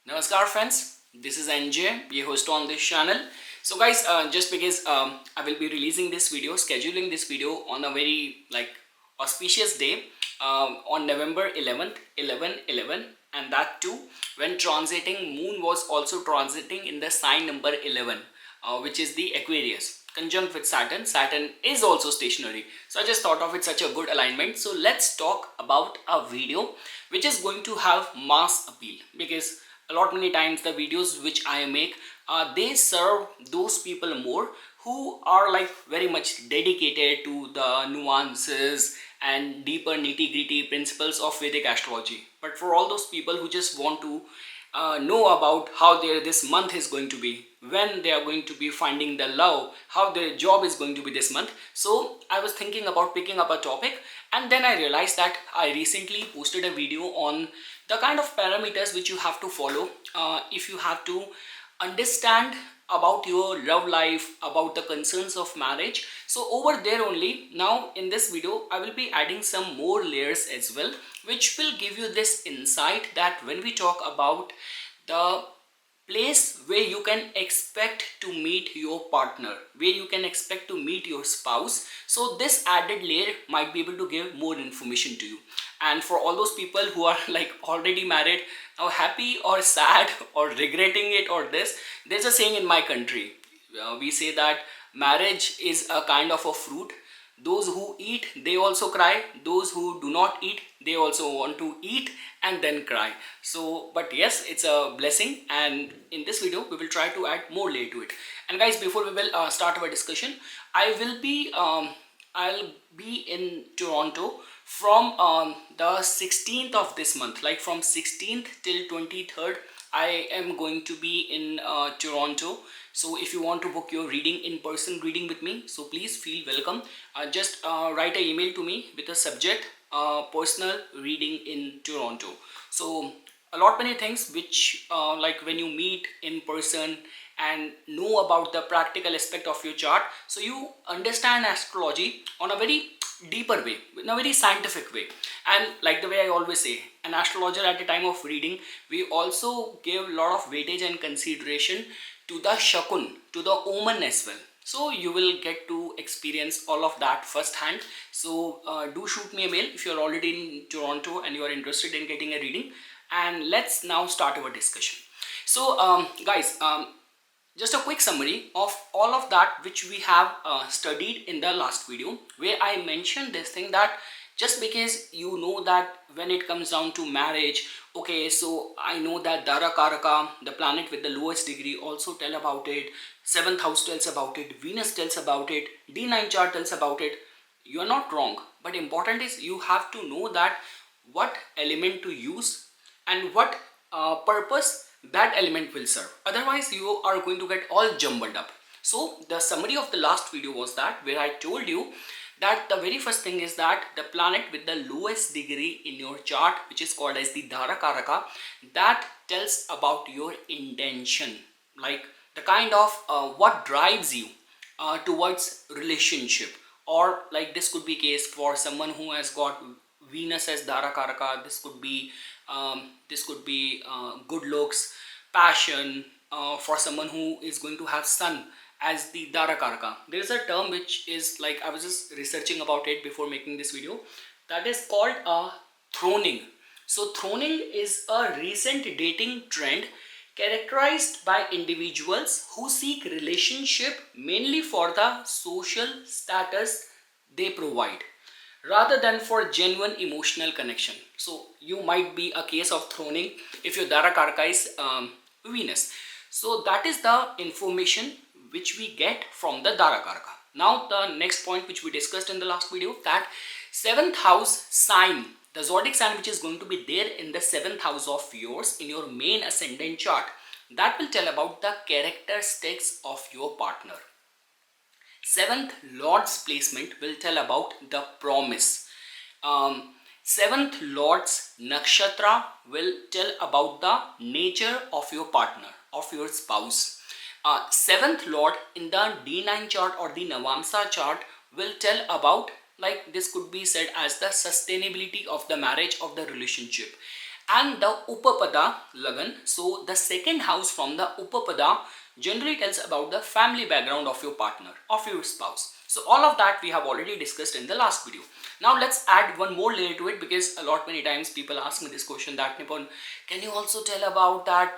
Namaskar friends, this is NJ, your host on this channel. So guys, just because I will be releasing this video, scheduling this video on a very auspicious day on November 11th, 11/11, and that too when transiting moon was also transiting in the sign number 11, which is the Aquarius, conjunct with Saturn. Saturn is also stationary. So I just thought of it such a good alignment. So let's talk about a video which is going to have mass appeal, because a lot many times the videos which I make they serve those people more who are like very much dedicated to the nuances and deeper nitty-gritty principles of Vedic astrology. But for all those people who just want to know about how their this month is going to be, when they are going to be finding the love, how their job is going to be this month. So I was thinking about picking up a topic, and then I realized that I recently posted a video on the kind of parameters which you have to follow if you have to understand about your love life, about the concerns of marriage. So over there only, now in this video I will be adding some more layers as well, which will give you this insight that when we talk about the place where you can expect to meet your partner, where you can expect to meet your spouse, so this added layer might be able to give more information to you. And for all those people who are like already married, now happy or sad or regretting it or this, there's a saying in my country, we say that marriage is a kind of a fruit. Those who eat, they also cry. Those who do not eat, they also want to eat and then cry. So but yes, it's a blessing, and in this video we will try to add more layer to it. And guys, before we will start our discussion, I'll be in Toronto from the 16th of this month, like from 16th till 23rd. I am going to be in Toronto. So if you want to book your reading, in person reading with me, so please feel welcome. Just write an email to me with the subject personal reading in Toronto. So a lot many things which like when you meet in person and know about the practical aspect of your chart, so you understand astrology on a very deeper way, in a very scientific way. And like the way I always say, an astrologer at the time of reading, we also give a lot of weightage and consideration to the shakun, to the omen as well. So you will get to experience all of that firsthand. So do shoot me a mail if you're already in Toronto and you are interested in getting a reading. And let's now start our discussion. So guys, just a quick summary of all of that which we have studied in the last video, where I mentioned this thing that just because you know that when it comes down to marriage, okay, so I know that Dara Karaka, the planet with the lowest degree, also tell about it, 7th house tells about it, Venus tells about it, D9 chart tells about it. You are not wrong, but important is you have to know that what element to use and what purpose that element will serve. Otherwise you are going to get all jumbled up. So the summary of the last video was that, where I told you that the very first thing is that the planet with the lowest degree in your chart, which is called as the Dhara Karaka, that tells about your intention, like the kind of what drives you towards relationship. Or like this could be case for someone who has got Venus as Dhara Karaka. This could be good looks, passion. For someone who is going to have Sun as the Dhara Karaka, there is a term which is like, I was just researching about it before making this video, that is called throning. So throning is a recent dating trend characterized by individuals who seek relationship mainly for the social status they provide, rather than for genuine emotional connection. So you might be a case of throning if your Dhara Karaka is Venus. So that is the information which we get from the Dhara Karaka. Now the next point which we discussed in the last video, that 7th house sign, the zodiac sign which is going to be there in the 7th house of yours in your main ascendant chart, that will tell about the characteristics of your partner. 7th Lord's placement will tell about the promise. 7th Lord's nakshatra will tell about the nature of your partner, of your spouse. 7th Lord in the D9 chart or the Navamsa chart will tell about, like this could be said as the sustainability of the marriage, of the relationship. and the Upapada Lagan. So the second house from the Upapada generally tells about the family background of your partner, of your spouse. So all of that we have already discussed in the last video. Now let's add one more layer to it, because a lot many times people ask me this question that, Nipun, can you also tell about that,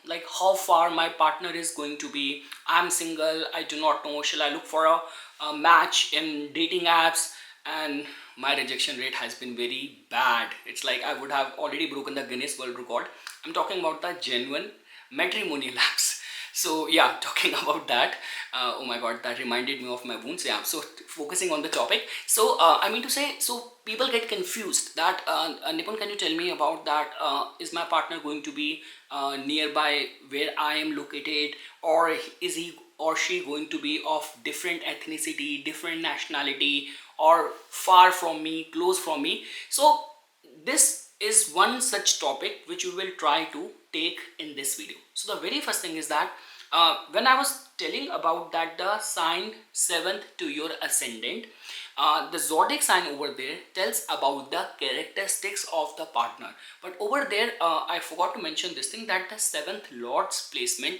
like how far my partner is going to be? I'm single, I do not know, shall I look for a match in dating apps? And my rejection rate has been very bad. It's like I would have already broken the Guinness World Record. I'm talking about the genuine matrimonial apps. So yeah, talking about that, oh my god, that reminded me of my wounds. Yeah, so focusing on the topic. So I mean to say, so people get confused that, Nipun, can you tell me about that? Is my partner going to be nearby where I am located, or is he or she going to be of different ethnicity, different nationality, or far from me, close from me? So this is one such topic which we will try to take in this video. So the very first thing is that, when I was telling about that the sign 7th to your ascendant, the zodiac sign over there tells about the characteristics of the partner. But over there, I forgot to mention this thing, that the 7th lord's placement,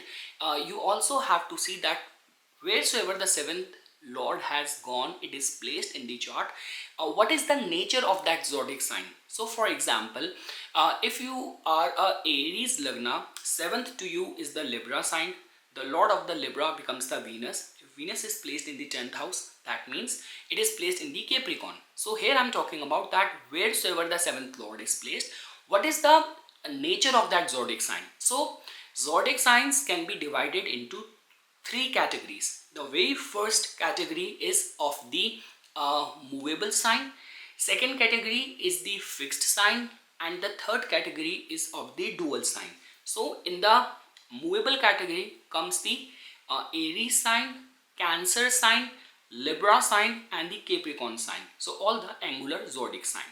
you also have to see that wheresoever the 7th lord has gone, it is placed in the chart. What is the nature of that zodiac sign? So for example, if you are a Aries Lagna, 7th to you is the Libra sign. The lord of the Libra becomes the Venus. If Venus is placed in the 10th house, that means it is placed in the Capricorn. So here I'm talking about that wheresoever the 7th lord is placed, what is the nature of that zodiac sign? So zodiac signs can be divided into three categories. The very first category is of the movable sign, second category is the fixed sign, and the third category is of the dual sign. So in the movable category comes the Aries sign, Cancer sign, Libra sign, and the Capricorn sign. So all the angular zodiac sign.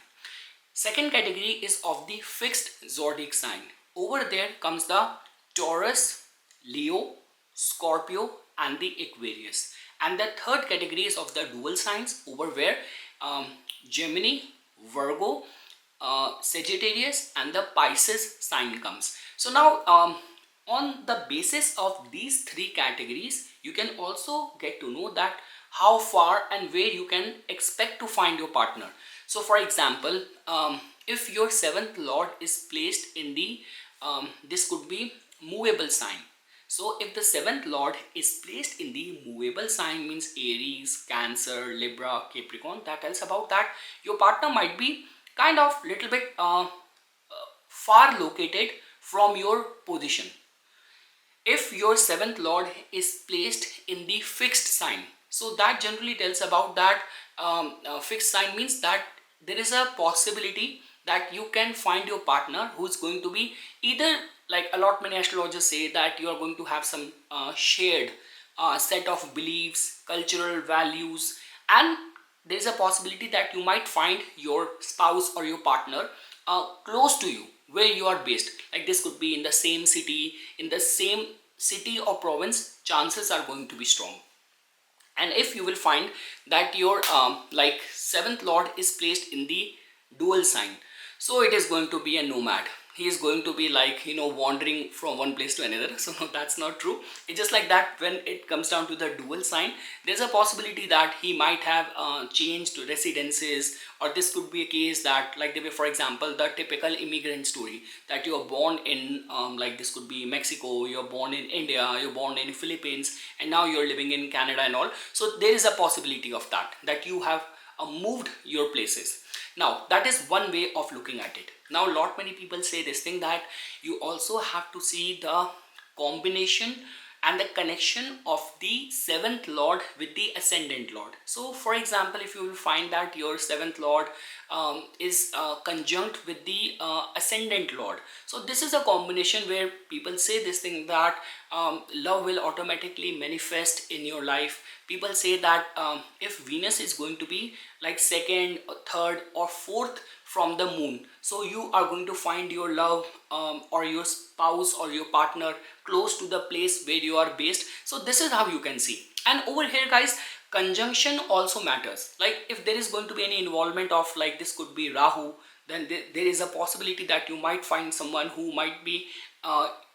Second category is of the fixed zodiac sign. Over there comes the Taurus, Leo, Scorpio, and the Aquarius. And the third category is of the dual signs, over where Gemini, Virgo, Sagittarius, and the Pisces sign comes. So now, on the basis of these three categories, you can also get to know that how far and where you can expect to find your partner. So for example, if your 7th lord is placed in the, this could be movable sign. So if the 7th lord is placed in the movable sign, means Aries, Cancer, Libra, Capricorn, that tells about that your partner might be kind of little bit far located from your position. If your 7th lord is placed in the fixed sign, so that generally tells about that, fixed sign means that there is a possibility that you can find your partner who is going to be either, like a lot many astrologers say, that you are going to have some shared set of beliefs, cultural values, and there is a possibility that you might find your spouse or your partner close to you where you are based. Like this could be in the same city, or province, chances are going to be strong. And if you will find that your like 7th lord is placed in the dual sign, so it is going to be a nomad. He is going to be like, wandering from one place to another. So no, that's not true. It's just like that when it comes down to the dual sign, there's a possibility that he might have changed residences, or this could be a case that, like the way, for example, the typical immigrant story, that you are born in like this could be Mexico, you're born in India, you're born in Philippines, and now you're living in Canada and all. So there is a possibility of that you have moved your places. Now that is one way of looking at it. Now lot many people say this thing, that you also have to see the combination and the connection of the 7th lord with the ascendant lord. So for example, if you will find that your 7th lord is conjunct with the ascendant lord, so this is a combination where people say this thing, that love will automatically manifest in your life. People say that if Venus is going to be like 2nd or 3rd or 4th from the moon, so you are going to find your love or your spouse or your partner close to the place where you are based. So this is how you can see. And over here guys, conjunction also matters. Like if there is going to be any involvement of, like this could be Rahu, then there is a possibility that you might find someone who might be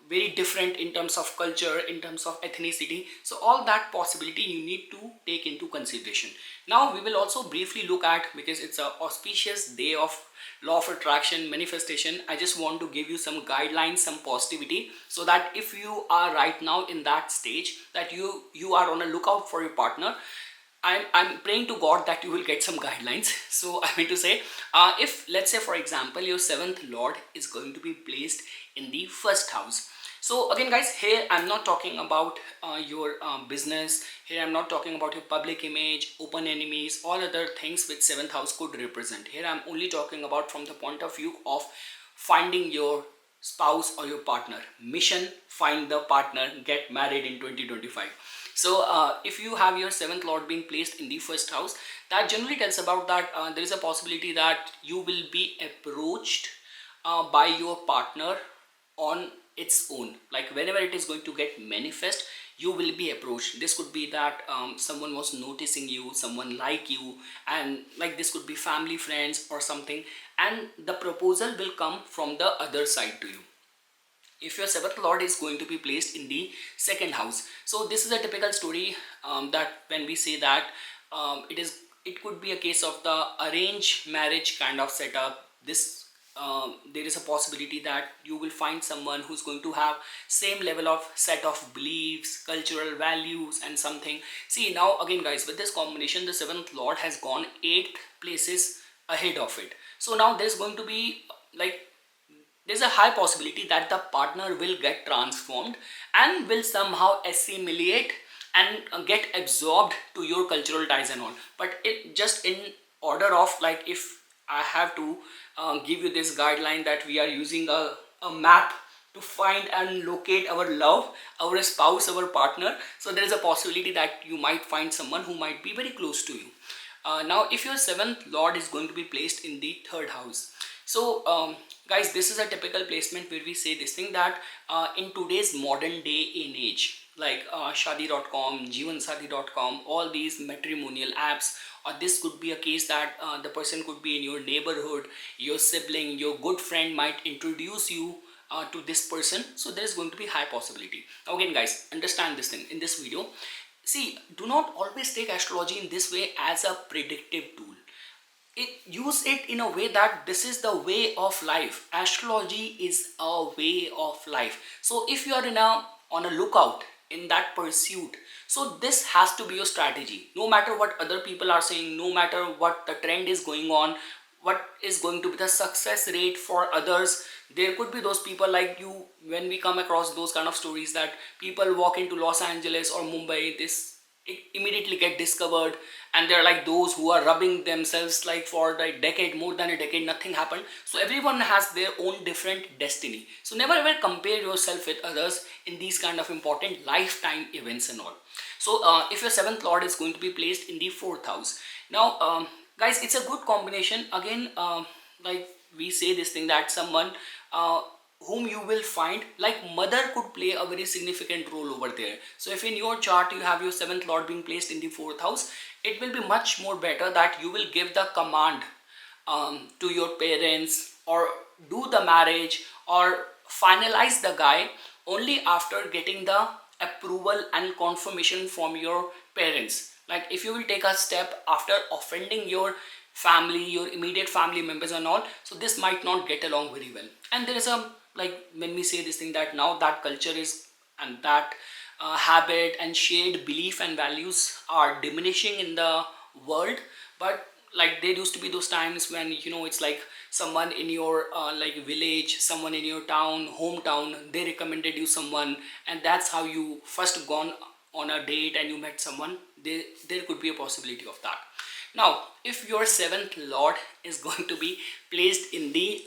very different in terms of culture, in terms of ethnicity. So all that possibility you need to take into consideration. Now we will also briefly look at, because it's a auspicious day of law of attraction manifestation, I just want to give you some guidelines, some positivity, so that if you are right now in that stage that you are on a lookout for your partner, I'm praying to God that you will get some guidelines. So I mean to say, if let's say for example your seventh lord is going to be placed in the first house. So again guys, here I'm not talking about your business. Here I'm not talking about your public image, open enemies, all other things which seventh house could represent. Here I'm only talking about from the point of view of finding your spouse or your partner. Mission: find the partner, get married in 2025. So if you have your seventh lord being placed in the first house, that generally tells about that there is a possibility that you will be approached by your partner on its own. Like whenever it is going to get manifest, you will be approached. This could be that someone was noticing you, someone like you, and like this could be family, friends or something, and the proposal will come from the other side to you. If your seventh lord is going to be placed in the second house, so this is a typical story, that when we say that it could be a case of the arranged marriage kind of setup. This there is a possibility that you will find someone who's going to have same level of set of beliefs, cultural values and something. See, now again guys, with this combination, the seventh lord has gone 8 places ahead of it. So now there's going to be like, there's a high possibility that the partner will get transformed and will somehow assimilate and get absorbed to your cultural ties and all. But it just in order of, like, if I have to give you this guideline that we are using a map to find and locate our love, our spouse, our partner, so there is a possibility that you might find someone who might be very close to you. Now if your seventh lord is going to be placed in the third house, so guys, this is a typical placement where we say this thing that in today's modern day and age, like shadi.com, jeevansadi.com, all these matrimonial apps, or this could be a case that the person could be in your neighborhood, your sibling, your good friend might introduce you to this person. So there is going to be high possibility. Now again guys, understand this thing in this video. See, do not always take astrology in this way as a predictive tool. Use it in a way that this is the way of life. Astrology is a way of life. So if you are on a lookout in that pursuit, so this has to be your strategy. No matter what other people are saying, no matter what the trend is going on, what is going to be the success rate for others. There could be those people like you, when we come across those kind of stories that people walk into Los Angeles or Mumbai, this immediately get discovered, and they're like those who are rubbing themselves like for a decade, more than a decade, nothing happened. So everyone has their own different destiny. So never ever compare yourself with others in these kind of important lifetime events and all. So if your seventh lord is going to be placed in the fourth house, now guys, it's a good combination. Again, like we say this thing that someone whom you will find, like mother could play a very significant role over there. So if in your chart you have your seventh lord being placed in the fourth house, it will be much more better that you will give the command to your parents, or do the marriage or finalize the guy only after getting the approval and confirmation from your parents. Like if you will take a step after offending your family, your immediate family members and all, so this might not get along very well. And there is a, like when we say this thing that now that culture is, and that habit and shared belief and values are diminishing in the world. But like there used to be those times when, you know, it's like someone in your like village, someone in your town, hometown, they recommended you someone, and that's how you first gone on a date and you met someone. There could be a possibility of that. Now if your seventh lord is going to be placed in the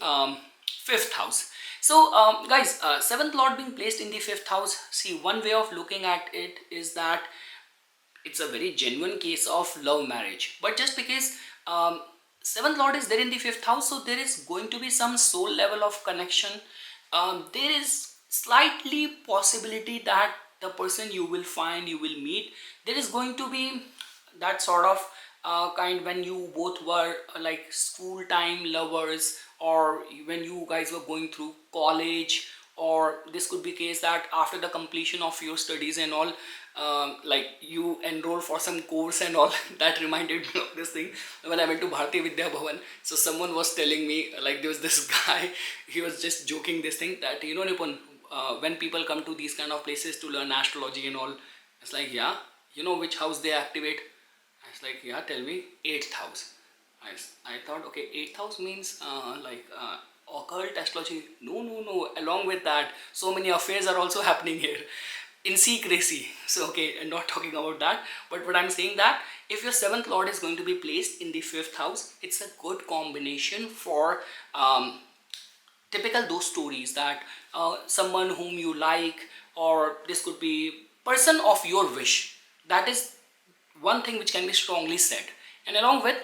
fifth house, so guys, seventh lord being placed in the fifth house, see, one way of looking at it is that it's a very genuine case of love marriage. But just because seventh lord is there in the fifth house, so there is going to be some soul level of connection. There is slightly possibility that the person you will find, you will meet, there is going to be that sort of kind when you both were like school time lovers, or when you guys were going through college, or this could be case that after the completion of your studies and all, like you enroll for some course and all. That reminded me of this thing when I went to Bharati Vidya Bhavan. So someone was telling me, like, there was this guy, he was just joking this thing that, Nipun, when people come to these kind of places to learn astrology and all, it's like, yeah, you know which house they activate? I was like, yeah, tell me. Eighth house. I thought, okay, eighth house means like occult astrology. No, no, no. Along with that, so many affairs are also happening here in secrecy. So, okay, I'm not talking about that. But what I'm saying that if your seventh lord is going to be placed in the fifth house, it's a good combination for typical those stories that someone whom you like, or this could be person of your wish. That is one thing which can be strongly said. And along with,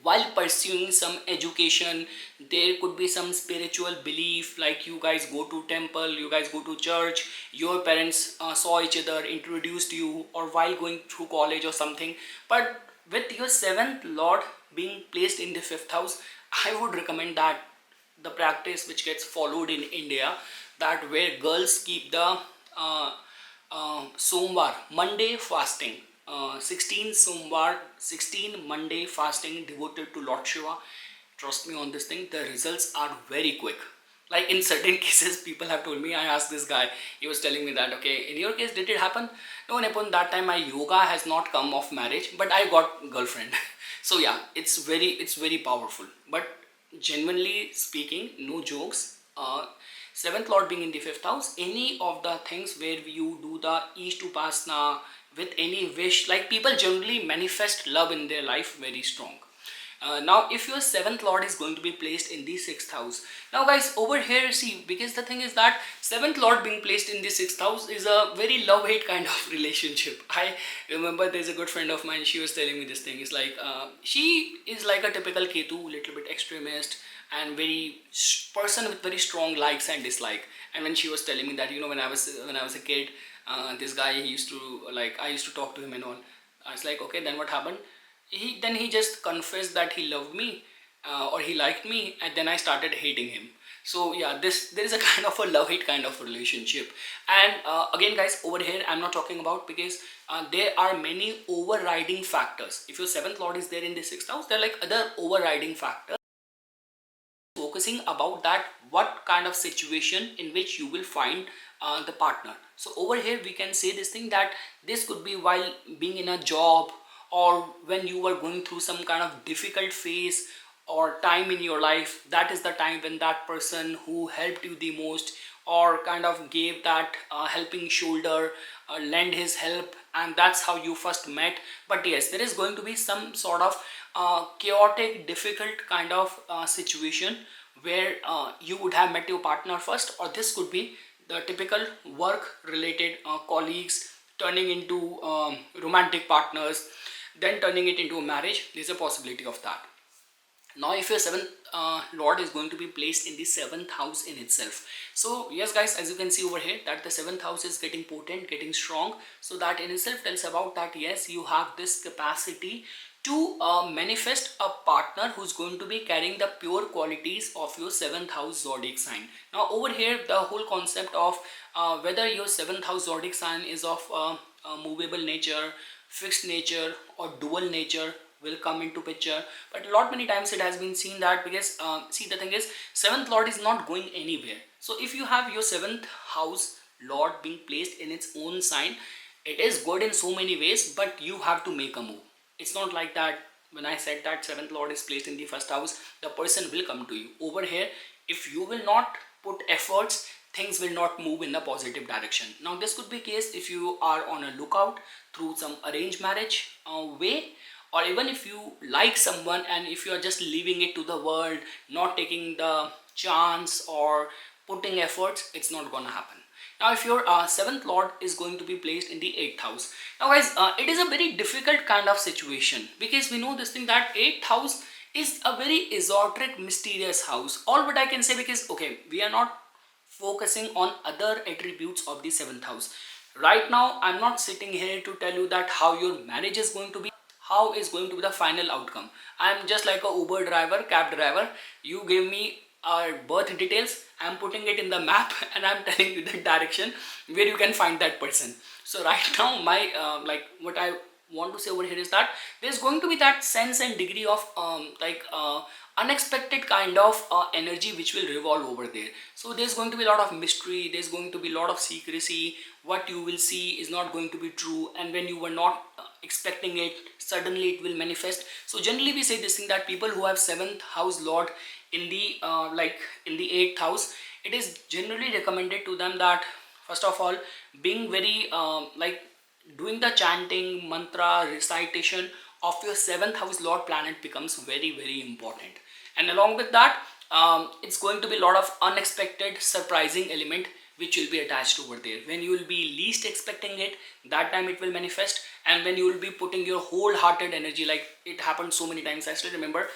while pursuing some education, there could be some spiritual belief, like you guys go to temple, you guys go to church, your parents saw each other, introduced you, or while going through college or something. But with your seventh lord being placed in the fifth house, I would recommend that the practice which gets followed in India, that where girls keep the Somvar, Monday fasting, 16 Somvar, 16 Monday fasting devoted to Lord Shiva. Trust me on this thing, the results are very quick. Like in certain cases, people have told me, I asked this guy, he was telling me that, okay, in your case, did it happen? No, Nipun, that time my yoga has not come of marriage, but I got girlfriend. So yeah, it's very powerful. But genuinely speaking, no jokes. Seventh lord being in the fifth house, any of the things where you do the East Upasana with any wish, like people generally manifest love in their life very strong. Now, if your seventh lord is going to be placed in the sixth house, now guys, over here, see, because the thing is that seventh lord being placed in the sixth house is a very love-hate kind of relationship. I remember there's a good friend of mine, she was telling me this thing. It's like she is like a typical Ketu, little bit extremist, and very person with very strong likes and dislike. And when she was telling me that, when I was a kid, this guy, he used to, like, I used to talk to him and all. I was like, okay, then what happened? He just confessed that he loved me, or he liked me, and then I started hating him. So yeah, this there is a kind of a love hate kind of relationship. And again guys, over here I'm not talking about, because there are many overriding factors. If your seventh lord is there in the sixth house, there are like other overriding factors focusing about that what kind of situation in which you will find the partner. So over here we can say this thing that this could be while being in a job, or when you were going through some kind of difficult phase or time in your life. That is the time when that person who helped you the most, or kind of gave that helping shoulder, lend his help, and that's how you first met. But yes, there is going to be some sort of chaotic, difficult kind of situation where you would have met your partner first, or this could be the typical work related colleagues turning into romantic partners, then turning it into a marriage. There's a possibility of that. Now if your seventh lord is going to be placed in the seventh house in itself, so yes guys, as you can see over here, that the seventh house is getting potent, getting strong. So that in itself tells about that yes, you have this capacity to manifest a partner who's going to be carrying the pure qualities of your seventh house zodiac sign. Now over here, the whole concept of whether your seventh house zodiac sign is of movable nature, fixed nature, or dual nature will come into picture. But a lot many times it has been seen that, because see, the thing is, seventh lord is not going anywhere. So if you have your seventh house lord being placed in its own sign, it is good in so many ways, but you have to make a move. It's not like that when I said that seventh lord is placed in the first house, the person will come to you. Over here, if you will not put efforts, things will not move in the positive direction. Now this could be case if you are on a lookout through some arranged marriage way, or even if you like someone and if you are just leaving it to the world, not taking the chance or putting efforts, it's not gonna happen. Now if your seventh lord is going to be placed in the eighth house, now guys, it is a very difficult kind of situation, because we know this thing that eighth house is a very esoteric, mysterious house. All what I can say, because okay, we are not focusing on other attributes of the seventh house right now. I'm not sitting here to tell you that how your marriage is going to be, how is going to be the final outcome. I'm just like a Uber driver, cab driver. You give me our birth details, I'm putting it in the map and I'm telling you the direction where you can find that person. So right now my like what I want to say over here is that there's going to be that sense and degree of unexpected kind of energy which will revolve over there. So there's going to be a lot of mystery, there's going to be a lot of secrecy. What you will see is not going to be true, and when you were not expecting it, suddenly it will manifest. So generally we say this thing that people who have seventh house lord in the in the eighth house, it is generally recommended to them that first of all, being very doing the chanting mantra recitation of your seventh house lord planet becomes very important. And along with that, it's going to be a lot of unexpected surprising element which will be attached over there. When you will be least expecting it, that time it will manifest. And when you will be putting your wholehearted energy, like it happened so many times. I still remember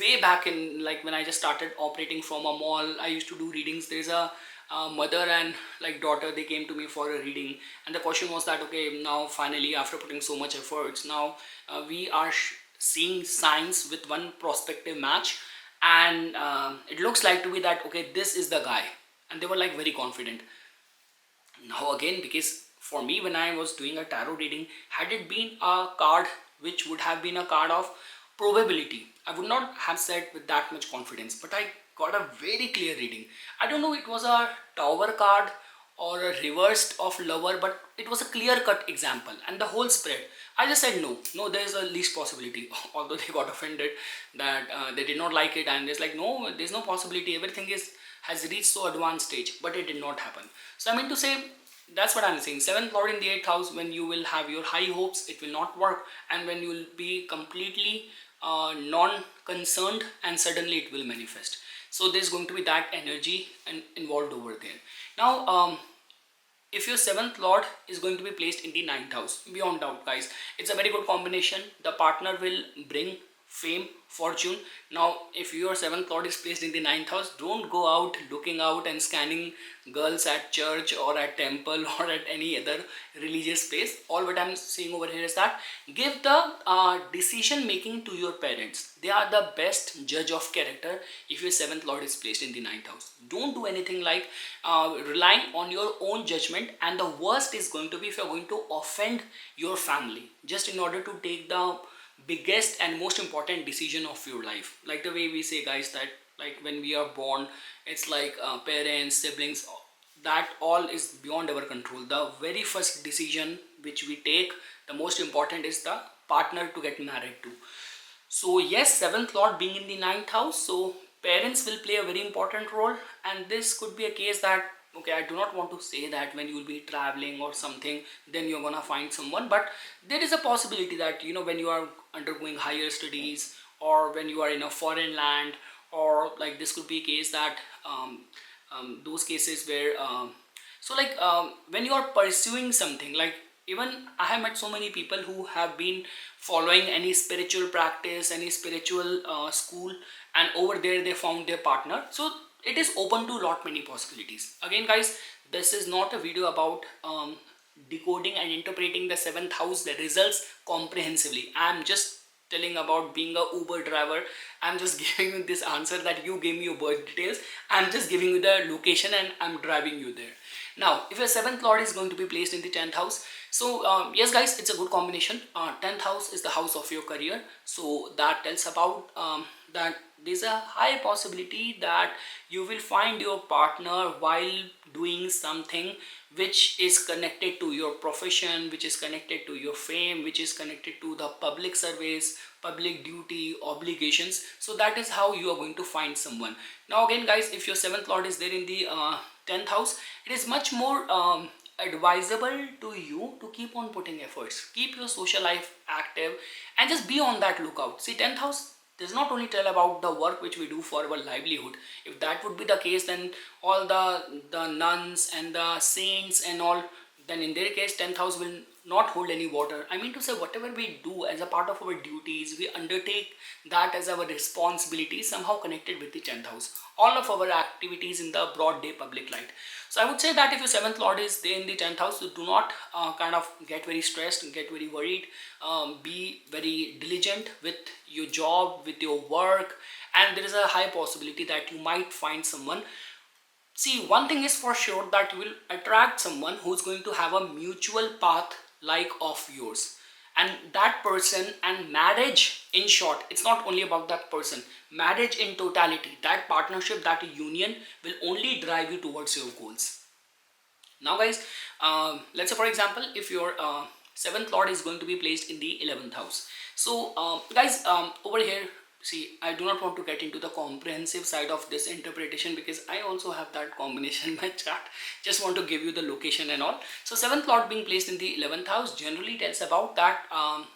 way back in, like when I just started operating from a mall, I used to do readings. There's a mother and like daughter, they came to me for a reading, and the question was that okay, now finally after putting so much efforts, now we are seeing signs with one prospective match, and it looks like to be that okay, this is the guy. And they were like very confident. Now again, because for me when I was doing a tarot reading, had it been a card which would have been a card of probability, I would not have said with that much confidence, but I got a very clear reading. I don't know, it was a tower card or a reversed of lover, but it was a clear cut example and the whole spread. I just said no, there is a least possibility. Although they got offended that they did not like it, and it's like no, there's no possibility, everything is has reached so advanced stage, but it did not happen. So I mean to say, that's what I'm saying. Seventh lord in the eighth house, when you will have your high hopes, it will not work, and when you will be completely non-concerned, and suddenly it will manifest. So there's going to be that energy and involved over there. Now if your seventh lord is going to be placed in the ninth house, beyond doubt guys, it's a very good combination. The partner will bring fame, fortune. Now if your seventh lord is placed in the ninth house, don't go out looking out and scanning girls at church or at temple or at any other religious place. All what I'm saying over here is that give the decision making to your parents. They are the best judge of character. If your seventh lord is placed in the ninth house, don't do anything like relying on your own judgment. And the worst is going to be if you're going to offend your family just in order to take the biggest and most important decision of your life. Like the way we say guys that like when we are born, it's like parents, siblings, that all is beyond our control. The very first decision which we take, the most important is the partner to get married to. So yes, seventh lord being in the ninth house, so parents will play a very important role. And this could be a case that okay, I do not want to say that when you will be traveling or something, then you're gonna find someone, but there is a possibility that when you are undergoing higher studies, or when you are in a foreign land, or like this could be a case that those cases where when you are pursuing something, like even I have met so many people who have been following any spiritual practice, any spiritual school, and over there they found their partner. So it is open to lot many possibilities. Again guys, this is not a video about decoding and interpreting the seventh house, the results comprehensively. I am just telling about being a Uber driver. I'm just giving you this answer that you gave me your birth details. I'm just giving you the location and I'm driving you there. Now if your seventh lord is going to be placed in the 10th house, so yes guys, it's a good combination. 10th house is the house of your career, so that tells about that there's a high possibility that you will find your partner while doing something which is connected to your profession, which is connected to your fame, which is connected to the public service, public duty, obligations. So that is how you are going to find someone. Now again guys, if your seventh lord is there in the 10th house, it is much more advisable to you to keep on putting efforts, keep your social life active, and just be on that lookout. See, 10th house does not only tell about the work which we do for our livelihood. If that would be the case, then all the nuns and the saints and all, then in their case 10th house will not hold any water. I mean to say, whatever we do as a part of our duties, we undertake that as our responsibility, somehow connected with the 10th house, all of our activities in the broad day public light. So I would say that if your 7th lord is there in the 10th house, so do not kind of get very stressed and get very worried. Be very diligent with your job, with your work, and there is a high possibility that you might find someone. See, one thing is for sure, that you will attract someone who's going to have a mutual path like of yours. And that person, and marriage in short, it's not only about that person. Marriage in totality, that partnership, that union will only drive you towards your goals. Now guys, let's say for example, if your 7th lord is going to be placed in the 11th house. So guys, over here, see, I do not want to get into the comprehensive side of this interpretation, because I also have that combination in my chart. Just want to give you the location and all. So 7th lord being placed in the 11th house generally tells about that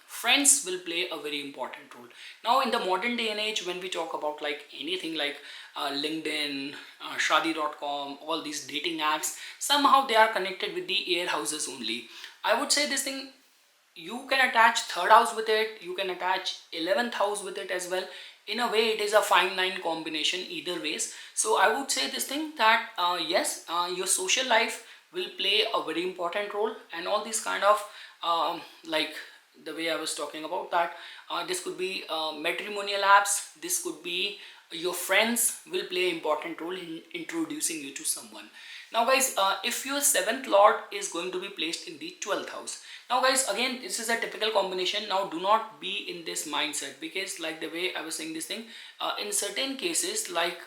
friends will play a very important role. Now in the modern day and age, when we talk about like anything like LinkedIn, shadi.com, all these dating apps, somehow they are connected with the air houses only. I would say this thing, you can attach 3rd house with it, you can attach 11th house with it as well. In a way, it is a fine line combination either ways. So I would say this thing, that yes, your social life will play a very important role, and all these kind of like the way I was talking about that, this could be matrimonial apps, this could be your friends will play an important role in introducing you to someone. Now guys, if your 7th lord is going to be placed in the 12th house. Now guys, again, this is a typical combination. Now do not be in this mindset, because like the way I was saying this thing, in certain cases, like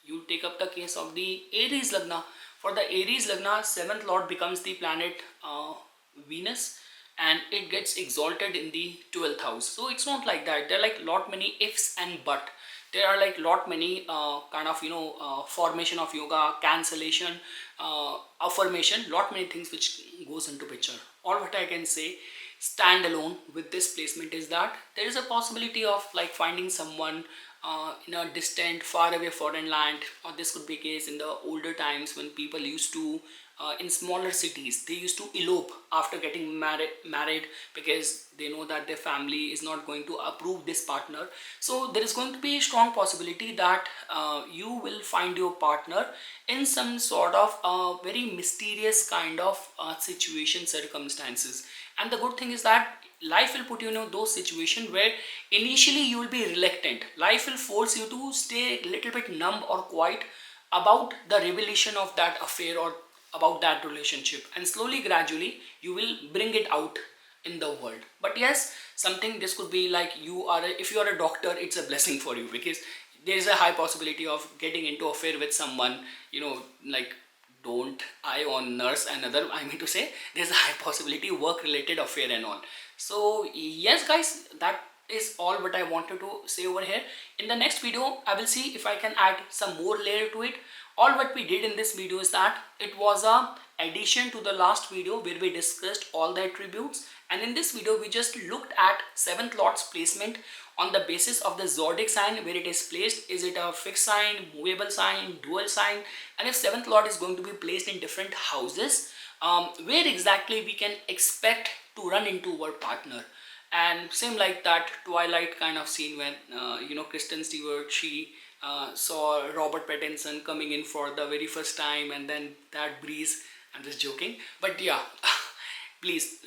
you take up the case of the Aries Lagna. For the Aries Lagna, 7th lord becomes the planet Venus, and it gets exalted in the 12th house. So it's not like that. There are like lot many ifs and but. There are like lot many kind of formation of yoga, cancellation, affirmation, lot many things which goes into picture. All what I can say stand alone with this placement is that there is a possibility of like finding someone in a distant, far away foreign land, or this could be case in the older times when people used to in smaller cities, they used to elope after getting married, because they know that their family is not going to approve this partner. So there is going to be a strong possibility that you will find your partner in some sort of very mysterious kind of situation, circumstances. And the good thing is that life will put you in those situations where initially you will be reluctant. Life will force you to stay a little bit numb or quiet about the revelation of that affair or about that relationship, and slowly gradually you will bring it out in the world. But yes, something this could be like if you are a doctor, it's a blessing for you, because there is a high possibility of getting into affair with someone, like don't eye on nurse and other, I mean to say there's a high possibility work related affair and all. So yes guys, that is all what I wanted to say over here. In the next video, I will see if I can add some more layer to it. All what we did in this video is that it was a addition to the last video where we discussed all the attributes, and in this video we just looked at 7th lord's placement on the basis of the zodiac sign where it is placed. Is it a fixed sign, movable sign, dual sign, and if 7th lord is going to be placed in different houses, where exactly we can expect to run into our partner. And same like that Twilight kind of scene when Kristen Stewart, she saw Robert Pattinson coming in for the very first time, and then that breeze. I'm just joking, but yeah, please,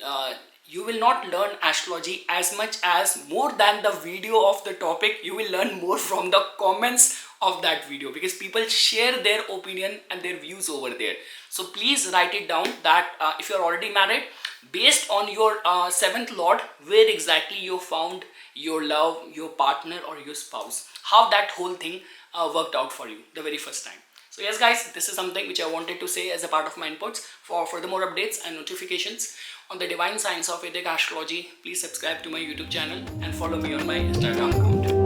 you will not learn astrology as much as more than the video of the topic. You will learn more from the comments of that video, because people share their opinion and their views over there. So please write it down that if you're already married, based on your 7th lord, where exactly you found your love, your partner or your spouse, how that whole thing worked out for you the very first time. So yes guys, this is something which I wanted to say as a part of my inputs. For further more updates and notifications on the divine science of Vedic astrology, please subscribe to my YouTube channel and follow me on my Instagram account.